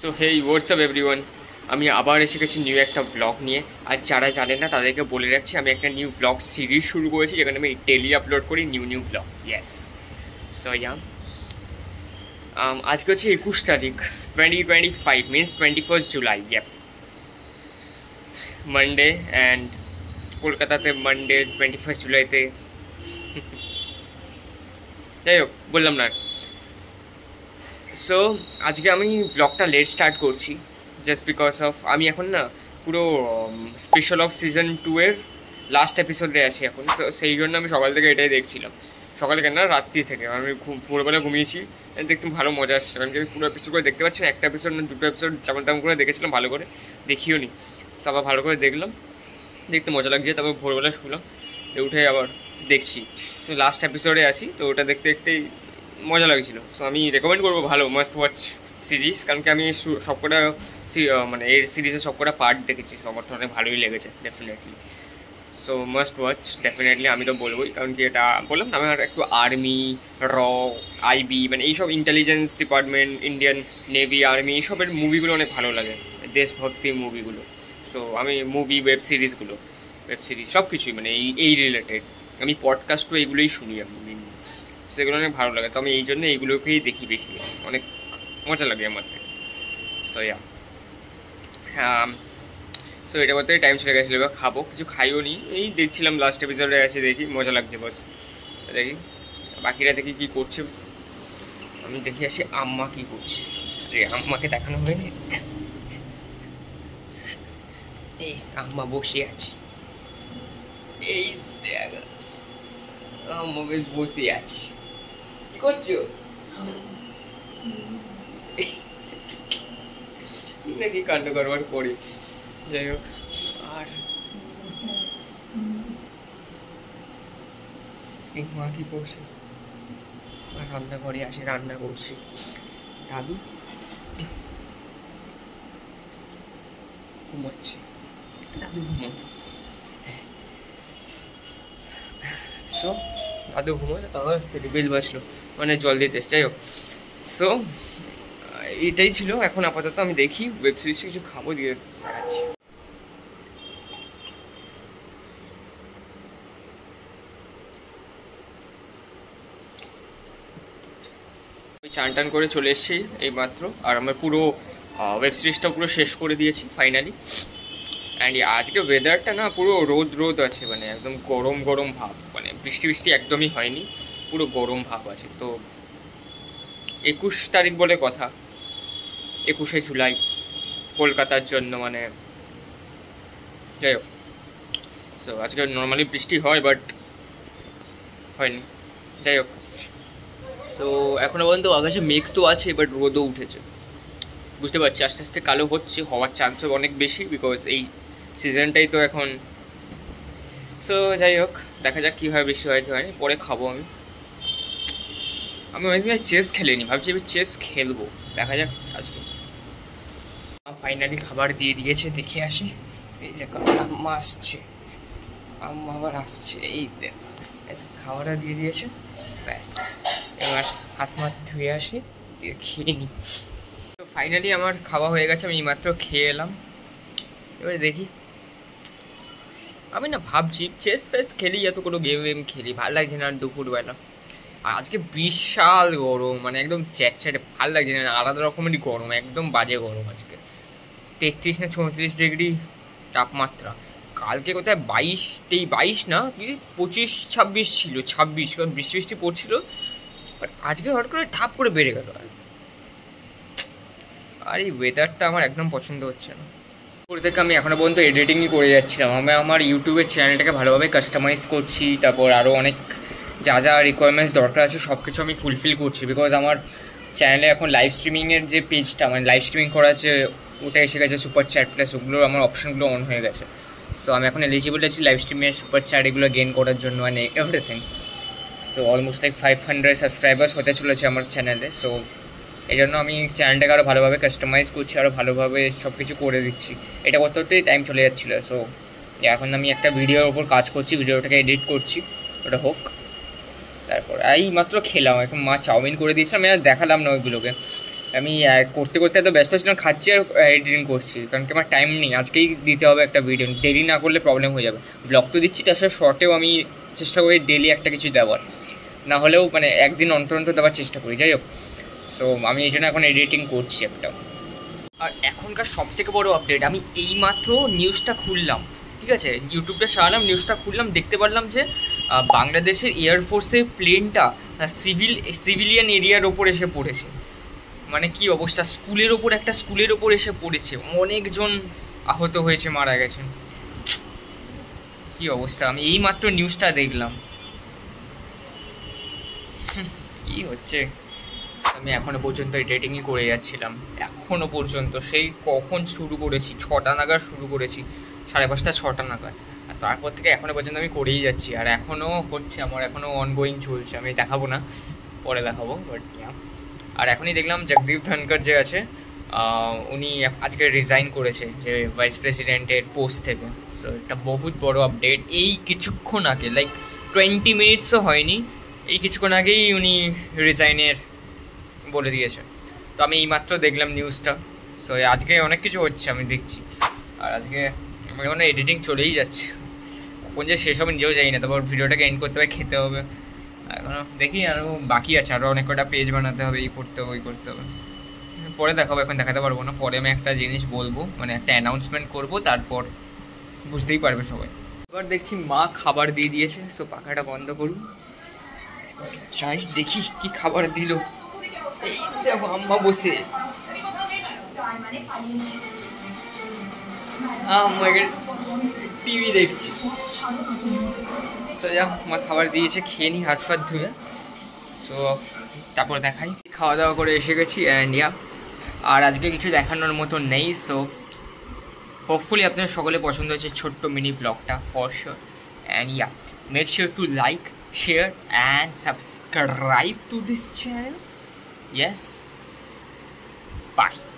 So hey WhatsApp everyone, আমি আবার এসে গেছি নিউ একটা ব্লগ নিয়ে। আর যারা জানেন না তাদেরকে বলে রাখছি, আমি একটা নিউ ব্লগ সিরিজ শুরু করেছি যেখানে আমি ডেলি আপলোড করি নিউ ব্লগ। ইয়েস, সো আজকে হচ্ছে 21 তারিখ 2025, মিনস 21 জুলাই। ইয়েপ, মানডে। অ্যান্ড কলকাতাতে মানডে 21 জুলাইতে যাই হোক, বললাম না। সো আজকে আমি ব্লগটা লেট স্টার্ট করছি জাস্ট বিকজ অফ আমি এখন না পুরো স্পেশাল অফ সিজন 2 এর লাস্ট এপিসোডে আছি এখন। সো সেই জন্য আমি সকাল থেকে এটাই দেখছিলাম, সকালে কেন না রাত্রি থেকে আমি ভোরবেলা ঘুমিয়েছি। দেখতে ভালো মজা আসছে, কারণ কি আমি পুরো এপিসোড করে দেখতে পাচ্ছি না, একটা এপিসোড না দুটো এপিসোড যেমন তেমন করে দেখেছিলাম, ভালো করে দেখিও নি। আবার ভালো করে দেখলাম, দেখতে মজা লাগছে। তারপর ভোরবেলা শুলাম, উঠে আবার দেখছি। সো লাস্ট এপিসোডে আছি, তো ওটা দেখতে দেখতেই মজা লাগছিল। সো আমি রেকমেন্ড করবো, ভালো মাস্ট ওয়াচ সিরিজ। কারণ কি আমি সবকটা মানে এর সিরিজের সবকটা পার্ট দেখেছি, সো আমার তো অনেক ভালোই লেগেছে definitely. So must watch definitely, আমি তো বলবোই। কারণ কি এটা বললাম না, আমার একটু আর্মি, র, আইবি, মানে এইসব intelligence department, Indian navy, army, এইসবের মুভিগুলো অনেক ভালো লাগে, দেশভক্তির মুভিগুলো। সো আমি মুভি, ওয়েব সিরিজ সব কিছুই মানে এই রিলেটেড। আমি পডকাস্টও এইগুলোই শুনি আমি মেনলি, সেগুলো অনেক ভালো লাগে। তো আমি এই জন্য এইগুলোকেই দেখি বেশি, অনেক মজা লাগে আমার থেকে। সো হ্যাঁ, সো এটা করতে টাইম চলে গেছিলো। এবার খাবো, কিছু খাইও নি, এই দেখছিলাম লাস্ট এপিসোডে আছে, দেখি মজা লাগছে বাস। দেখি বাকিরা দেখি কী করছে, আমি দেখি আসি আম্মা কী করছে। যে আম্মাকে দেখানো হয়নি, এই আম্মা বসে আছে, এই দেখ আম্মা বেশ বসে আছে। কি করছো নাকি কাণ্ড কারবার করে? যাই হোক, আর এই মা কি করছে? রান্না ঘরে আসে, রান্না করছে। দাদু ঘুমাচ্ছে, দাদু ঘুমায়। সো দাদু ঘুমায়, তারপর বেল বাজলো, মানে জল দিতে এসছে। যাই হোক, সো এটাই ছিল। এখন আপাতত আমি দেখি ওয়েব সিরিজে কিছু খাবো, দিয়ে দেখাচ্ছি। আমি চান টান করে চলে এসেছি এই মাত্র, আর আমার পুরো ওয়েব সিরিজটা পুরো শেষ করে দিয়েছি ফাইনালি। অ্যান্ড আজকে ওয়েদারটা না পুরো রোদ আছে, মানে একদম গরম গরম ভাব, মানে বৃষ্টি একদমই হয়নি, পুরো গরম ভাব আছে। তো 21 তারিখ বলে কথা, 21শে জুলাই কলকাতার জন্য, মানে যাই হোক। সো আজকে নর্মালি বৃষ্টি হয়, বাট হয়নি। যাই হোক, সো এখনও পর্যন্ত আকাশে মেঘ তো আছে, বাট রোদও উঠেছে। বুঝতে পারছি আস্তে আস্তে কালো হওয়ার চান্সও অনেক বেশি, বিকজ এই সিজনটাই তো এখন। সো যাই হোক, দেখা যাক কীভাবে বৃষ্টি হয়তো হয়নি, পরে খাবো। আমি অনেকদিন চেস খেলিনি, ভাবছি আমি চেস খেলবো, দেখা যাক আজকে। ফাইনালি খাবার দিয়ে দিয়েছে, দেখে আসি। এই দেখো আম্মা আসছে, আম্মা আবার আসছে, এই দেখো খাবারটা দিয়ে দিয়েছে। ব্যাস, এবার হাত ধুয়ে আসি, দিয়ে খেয়ে নিই। তো ফাইনালি আমার খাওয়া হয়ে গেছে, আমি এইমাত্র খেয়ে এলাম। এবারে দেখি, আমি না ভাবছি চেস ফেস খেলি, এত কোনো গেম খেলি, ভালো লাগছে না দুপুরবেলা। আর আজকে বিশাল গরম, মানে একদম চ্যাটচ্যাটে, ভালো লাগছে না, আলাদা রকমেরই গরম, একদম বাজে গরম। আজকে 33 না 34 ডিগ্রি তাপমাত্রা। কালকে কোথায় 22 না 25-26 ছিল, 26, কারণ বৃষ্টি পড়ছিল। বাট আজকে হঠাৎ করে ঠাপ করে বেড়ে গেল। আর এই ওয়েদারটা আমার একদম পছন্দ হচ্ছে না। থেকে আমি এখনও পর্যন্ত এডিটিংই করে যাচ্ছিলাম। আমি আমার ইউটিউবের চ্যানেলটাকে ভালোভাবে কাস্টমাইজ করছি, তারপর আরও অনেক যা রিকোয়ারমেন্টস দরকার আছে সব কিছু আমি ফুলফিল করছি। বিকজ আমার চ্যানেলে এখন লাইভ স্ট্রিমিংয়ের যে পেজটা, মানে লাইভ স্ট্রিমিং করা আছে, ওটা এসে গেছে। সুপার চ্যাট প্লাস ওগুলোর আমার অপশনগুলো অন হয়ে গেছে। সো আমি এখন এলিজিবল আছি লাইভ স্ট্রিমে, সুপার চ্যাট এগুলো গেইন করার জন্য, মানে everything. So almost like 500 subscribers হতে চলেছে আমার চ্যানেলে। সো এই জন্য আমি চ্যানেলটাকে আরও ভালোভাবে কাস্টমাইজ করছি, আরও ভালোভাবে সব কিছু করে দিচ্ছি। এটা করতেই টাইম চলে যাচ্ছিলো। সো এখন আমি একটা ভিডিওর ওপর কাজ করছি, ভিডিওটাকে এডিট করছি, ওটা হোক। তারপর এই মাত্র খেলাম, এখন মা চাউমিন করে দিয়েছে, আমি আর দেখালাম না ওইগুলোকে। আমি করতে করতে এত ব্যস্ত ছিলাম, খাচ্ছি আর এডিটিং করছি, কারণ কি আমার টাইম নেই। আজকেই দিতে হবে একটা ভিডিও, দেরি না করলে প্রবলেম হয়ে যাবে। ব্লগ তো দিচ্ছি, তার সাথে শর্টেও আমি চেষ্টা করি ডেলি একটা কিছু দেওয়ার, না হলেও মানে একদিন অন্তর অন্তর দেওয়ার চেষ্টা করি। যাই হোক, সো আমি এই জন্য এখন এডিটিং করছি একটা। আর এখনকার সবথেকে বড় আপডেট, আমি এইমাত্র নিউজটা খুললাম, ঠিক আছে, ইউটিউবটা সারালাম, নিউজটা খুললাম, দেখতে পারলাম যে বাংলাদেশের এয়ারফোর্সের প্লেনটা সিভিলিয়ান এরিয়ার ওপর এসে পড়েছে। মানে কি অবস্থা, একটা স্কুলের ওপর এসে পড়েছে, অনেকজন আহত হয়েছে, মারা গেছে। কি অবস্থা, আমি এইমাত্র নিউজটা দেখলাম। কি হচ্ছে, আমি এখনো পর্যন্ত এডিটিংই করে যাচ্ছিলাম, এখনো পর্যন্ত সেই কখন শুরু করেছি, 6টা নাগাদ শুরু করেছি, 5:30 6টা নাগাদ, আর তারপর থেকে এখনো পর্যন্ত আমি করেই যাচ্ছি, আর এখনও হচ্ছে, আমার এখনও অনগোয়িং চলছে। আমি দেখাবো না, পরে দেখাবো, বাট আর এখনই দেখলাম জগদীপ ধনকর যে আছে, উনি আজকে রিজাইন করেছে যে ভাইস প্রেসিডেন্টের পোস্ট থেকে। সো এটা বহুত বড় আপডেট, এই কিছুক্ষণ আগে, লাইক 20 মিনিটসও হয়নি, এই কিছুক্ষণ আগেই উনি রিজাইনের বলে দিয়েছে। তো আমি এইমাত্র দেখলাম নিউজটা। সো আজকে অনেক কিছু হচ্ছে আমি দেখছি, আর আজকে আমার মনে এডিটিং চলেই যাচ্ছে, কখন যে শেষ হবে নিজেও জানি না। তারপর ভিডিওটাকে এন্ড করতে হবে, খেতে হবে, এখনও দেখি আরও বাকি আছে, আরও অনেক কটা পেজ বানাতে হবে, এই করতে হবে, ওই করতে হবে, পরে দেখাবো, এখন দেখাতে পারবো না। পরে আমি একটা জিনিস বলবো, মানে একটা অ্যানাউন্সমেন্ট করবো, তারপর বুঝতেই পারবে সবাই। এবার দেখছি মা খাবার দিয়ে দিয়েছে, সো পাখাটা বন্ধ করুন, চাই দেখি কি খাবার দিল। এই দেখো আম্মা বসে, টিভি দেখছি। মা খাবার দিয়েছে, খেয়ে নি হাত ফাত ধুয়ে। সো তারপর দেখাই, খাওয়া দাওয়া করে এসে গেছি, অ্যান্ড আর আজকে কিছু দেখানোর মতো নেই। সো হোপফুলি আপনাদের সকলে পছন্দ হয়েছে ছোট্ট মিনি ব্লগটা, for sure. And make sure to like, share and subscribe to this channel. Yes, bye.